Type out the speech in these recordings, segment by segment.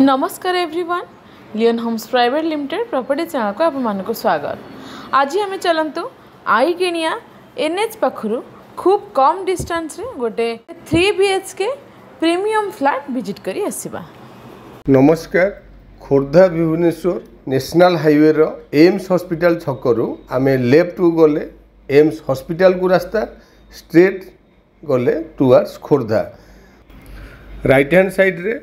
नमस्कार एवरीवन, लियन homes private limited property channel को आपको स्वागत। आज आम चलतु आईगिणिया एनएच पाखु खूब कम डिस्टेंस रे गोटे 3 BHK प्रीमियम फ्लैट विजिट करी आसीबा। नमस्कार, खोर्धा भुवनेश्वर नेशनल हाईवे रो एम्स हॉस्पिटल छकरू आमे लेफ्ट को गले एम्स हॉस्पिटल को रास्ता स्ट्रेट गले towards Khordha. Right hand side रे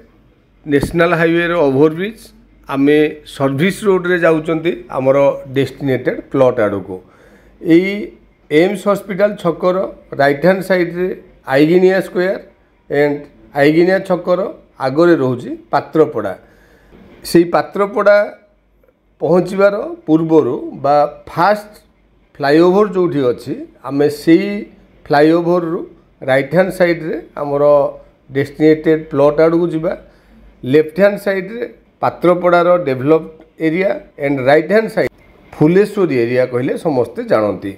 नेशनल हाईवे रो ओवरब्रिज आमे सर्विस रोड रे जाउचंती हमर डेस्टिनेटेड प्लॉट आड़ को। यही एम्स हॉस्पिटल छकर राइट हैंड साइड रे आईगिनिया स्क्वायर एंड आईगिनिया छकर आगरे रोची पात्रपड़ा। से पात्रपड़ा पहुँचबार पूर्वर बा फास्ट फ्लाईओवर जो अच्छी आमे से फ्लाईओवर रु राइट हैंड साइड रे हमर डेस्टिनेटेड प्लॉट आड़ को जीवा। लेफ्ट हैंड साइड रे Patrapada developed area and right hand side Phuleswari area कहले समस्ते जानती।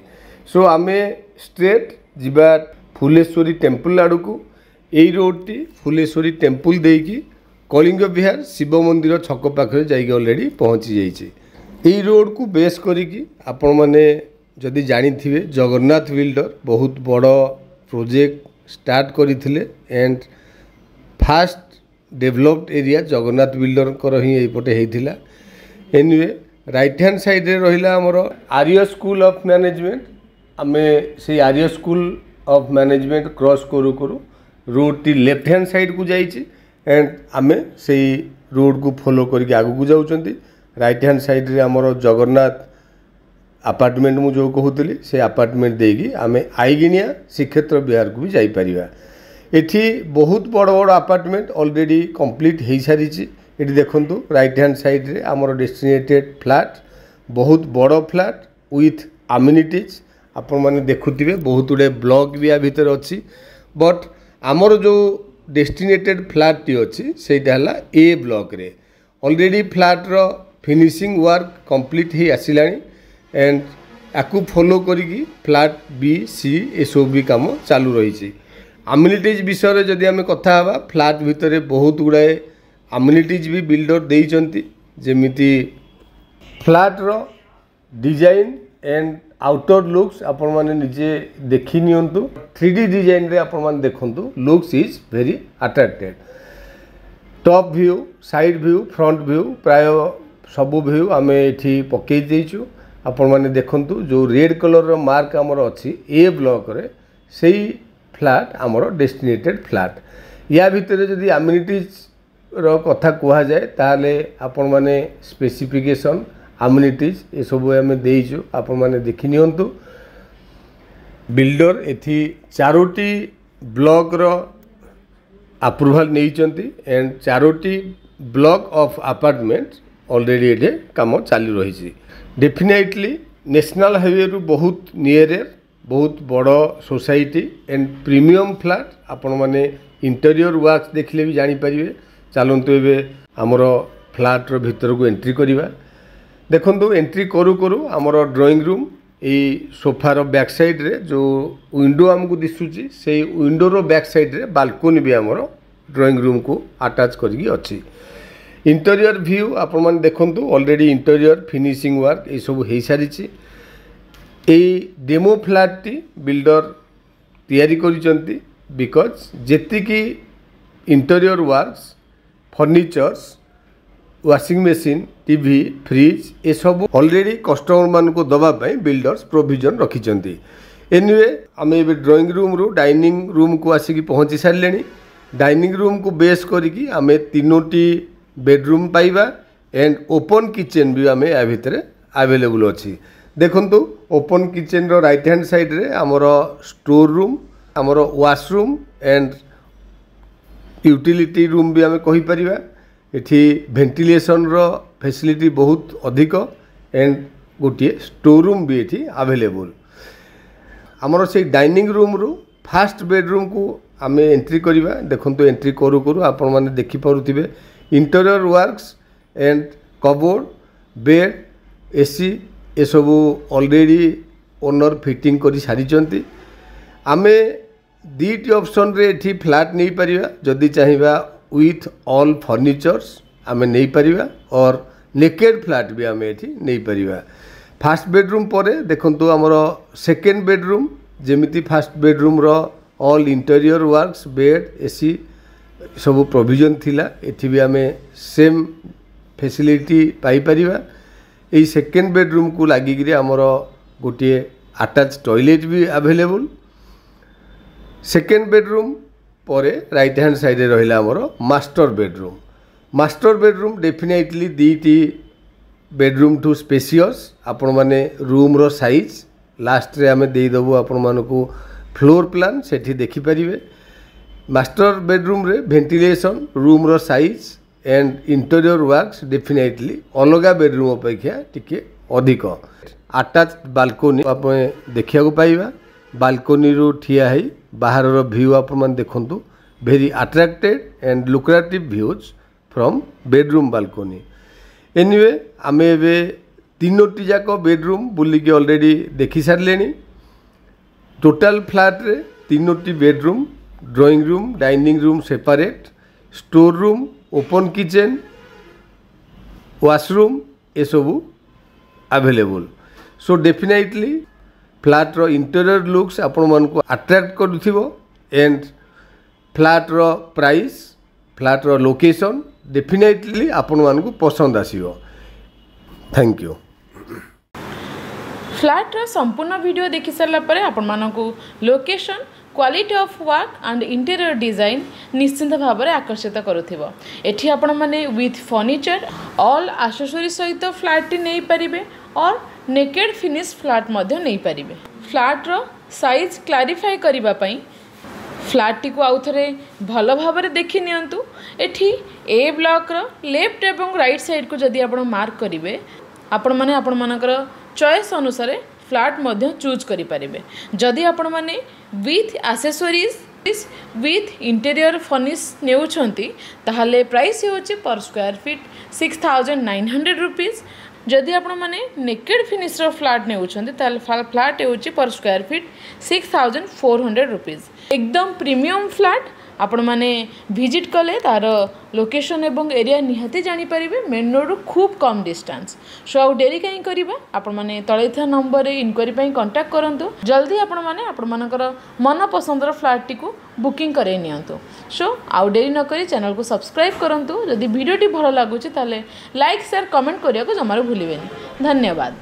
सो आमे स्ट्रेट जीवा फुलेश्वरी टेम्पल आड़ को। यही रोड टी फुलेश्वरी टेम्पल देकी कलिंग विहार शिव मंदिर छक पाखे जाइए ऑलरेडी पहुँची जाइए। यही रोड को बेस करिकी आपण माने जदि जानी थे जगन्नाथ बिल्डर बहुत बड़ प्रोजेक्ट स्टार्ट करथिले and fast developed area Jagannath builder कर ही एपटे होता। एनीवे राइट हैंड साइड रे रहिला हमर आर्य स्कूल ऑफ मैनेजमेंट। आमे से आर्य स्कूल ऑफ मैनेजमेंट क्रॉस करू करू road T left hand side को जाइए एंड आमे से रोड को फॉलो करके आगु को जाउचंती। राइट हैंड साइड रे हमर जगन्नाथ अपार्टमेंट मु जो कहूली से अपार्टमेंट देगी आमे आईगिनिया श्रीक्षेत्र विहार को भी जाई परिबा। एठी बहुत बड़ बड़ अपार्टमेंट ऑलरेडी कंप्लीट हो सारी। ये देखंतु राइट हैंड साइड रे हमर डेस्टिनेटेड फ्लैट बहुत बड़ फ्लैट विथ अम्यूनिटीज आपण माने देखुथिबे बहुत गुडे ब्लॉक भी आ भीतर अछि। बट हमर जो डेस्टिनेटेड फ्लैट टी अछि सेटा हला ए ब्लॉक रे। ऑलरेडी फ्लैट रो फिनिशिंग वर्क कंप्लीट ही आसिलानी एंड आकु फॉलो करिकी फ्लैट बी सी ए सब भी काम चालू रही। अम्यूनिटीज विषय जदि आम कथा हवा फ्लैट भितर बहुत गुड़ाए अम्यूनिटीज भी बिल्डर देइचंती जेमिति फ्लैट रो डिजाइन एंड आउटर लुक्स आपण माने निजे देखि नियंतु। 3D डिजाइन रे आपण माने देखंतु looks is very attracted. Top view side view front view प्राय सब व्यू आम एठी पकई देइछु। आपण माने देखंतु जो रेड कलर रो मार्क हमर अछि ए ब्लॉक रे सेही फ्लैट आमर डेस्टिनेटेड फ्लैट। या भितर जदि अम्यूनिटीज रो कथा कहा जाए ताले आपण माने स्पेसिफिकेशन अम्यूनिटीज ये सब आम देइछु आपण माने देखि नियंतु। बिल्डर एथि चारोटी ब्लॉक रो अप्रूवल नेइचंती एंड चारोटी ब्लॉक ऑफ अपार्टमेंट ऑलरेडी एठे काम चालू रही। डेफिनेटली नेशनल हाईवे रु बहुत नियर बहुत बड़ सोसाइटी एंड प्रीमियम फ्लैट आपण माने इंटीरियर वर्क्स देखले भी जानी परिबे। चलंतु एबे हमर फ्लैट रो भीतर को एंट्री करिवा। देखंतु एंट्री करू करू हमर ड्राइंग रूम ए सोफा रो बैक साइड रे जो विंडो हमको दिसुची से विंडो रो बैक साइड रे बालकनी भी हमर ड्राइंग रूम को अटैच करगी अछि। इंटीरियर व्यू आपण माने देखंतु ऑलरेडी इंटीरियर फिनिशिंग वर्क ए सब हे सारिची। ए डेमो फ्लैट टी बिल्डर तैयारी करिसंती बिकॉज जेति की interior works furnitures washing machine TV fridge ए सब ऑलरेडी कस्टमर मान को दबा पई बिल्डर्स प्रोविजन रखिसंती। एनीवे आम ए ड्राइंग रूम रु डाइनिंग रूम को आसिकी पहुँची सारे। डाइनिंग रूम को बेस करिकी आमे तीनोटी बेडरूम पाइबा एंड ओपन किचन भी आमे आ भितर अवेलेबल अछि। देखंतु open kitchen row right hand side रे हमर स्टोर रूम हमर वॉशरूम एंड यूटिलिटी रूम भी आमे कहि परिबा। एठी वेंटिलेशन रो फैसिलिटी बहुत अधिक एंड गोटे स्टोर रूम भी एठी अवेलेबल। हमर से dining room row first bedroom को आमे एंट्री करिबा। देखंतु एंट्री करू करू आपण माने देखि पारुथिबे interior works and cupboard bed AC ये सब ऑलरेडी ओनर फिटिंग करी सारी। आमे दीटी ऑप्शन रे एठी फ्लैट नहीं परिबा जदि चाहिबा विथ ऑल फर्निचर्स आमे नहीं परिवा और नेकेड फ्लैट भी आमे एठी नहीं परिवा। फर्स्ट बेडरूम परे देखंतु हमर सेकेंड बेडरूम जेमिति फर्स्ट बेडरूम रो all interior works bed AC सब प्रोविजन थिला एठी भी आमे सेम फैसिलिटी पाई परिवा। एई सेकेंड बेडरूम को लागिगिरी हमर गोटे अटैच टॉयलेट भी अवेलेबल। सेकेंड बेडरूम परे राइट हैंड साइड रहिला हमर master bedroom. Master bedroom definitely दीटी बेडरूम टू स्पेसियस आपण माने रूम रो साइज लास्ट रे आमे देई दबो आपण मानको फ्लोर प्लान सेठी देखि परिबे। मास्टर बेडरूम रे वेंटिलेशन रूम रो size and interior works definitely अलगा बेडरूम अपेक्षा टिके अधिक। अटैच बालकोनी आपने देखिया को पाइबा। बालकोनी रो ठिया है बाहर रो व्यू आपण मन देखंतु very attracted and lucrative views from bedroom balcony. Anyway आमे एबे तीनोटी जाक बेडरूम बुली के ऑलरेडी देखि सारलेनी। टोटल फ्लैट रे तीनोटी bedroom drawing room dining room separate store room open kitchen washroom ए सबू अवेलेबल। सो डेफिनेटली फ्लैट रो इंटीरियर लुक्स आपण मन को अट्रैक्ट करूथिबो एंड फ्लैट रो प्राइस फ्लैट रो लोकेशन डेफिनेटली आपण मन को पसंद आसीबो। Thank you. फ्लैट रो संपूर्ण वीडियो देखि सारला परे आपण मानकु location quality of work and interior design निश्चिंत भाव में आकर्षित करुथिबो। एठी आपण माने विथ फर्निचर ऑल एक्सेसरी सहित फ्लैट नहीं पारिबे और नेकेड फिनिश फ्लैट मध्य नहीं पारिबे। फ्लैट रो साइज क्लारिफाई करिबा पई फ्लैट टी को आउ थरे भल भाव में देखि नियंतु। एठी ए ब्लॉक रो लेफ्ट एवं राइट साइड को जदि आपण मार्क करिवे आपण माने आपण मानकर चॉइस अनुसार फ्लैट मध्य चूज करि पारिबे। जदि आपण माने with accessories with interior furnish नेउछंती ताहाले प्राइस होची पर स्क्वायर फीट 6900 रुपीस। जदि आपण माने नेकेड फिनिश रो फ्लैट नेउछंती ताहाले फ्लैट होची पर स्क्वायर फीट 6400 रुपीस। एकदम प्रीमियम फ्लैट आपण माने विजिट कले तार लोकेशन एवं एरिया निहाती जानी परिबे मेन रोड खूब कम डिस्टेंस। सो आउ डेरी कहीं करिबा आपण माने तळे था नंबर रे इनक्वायरी पई कांटेक्ट करंतु। जल्दी आपण माने आपण मानकर मन पसंदर फ्लैट टी को बुकिंग करे नियंतु। सो आउ डेरी न करी चैनल को सब्सक्राइब करंतु। जदि वीडियो टी भलो लागुची ताले लाइक शेयर कमेंट करिया को जमारो भूलिबेनी। धन्यवाद।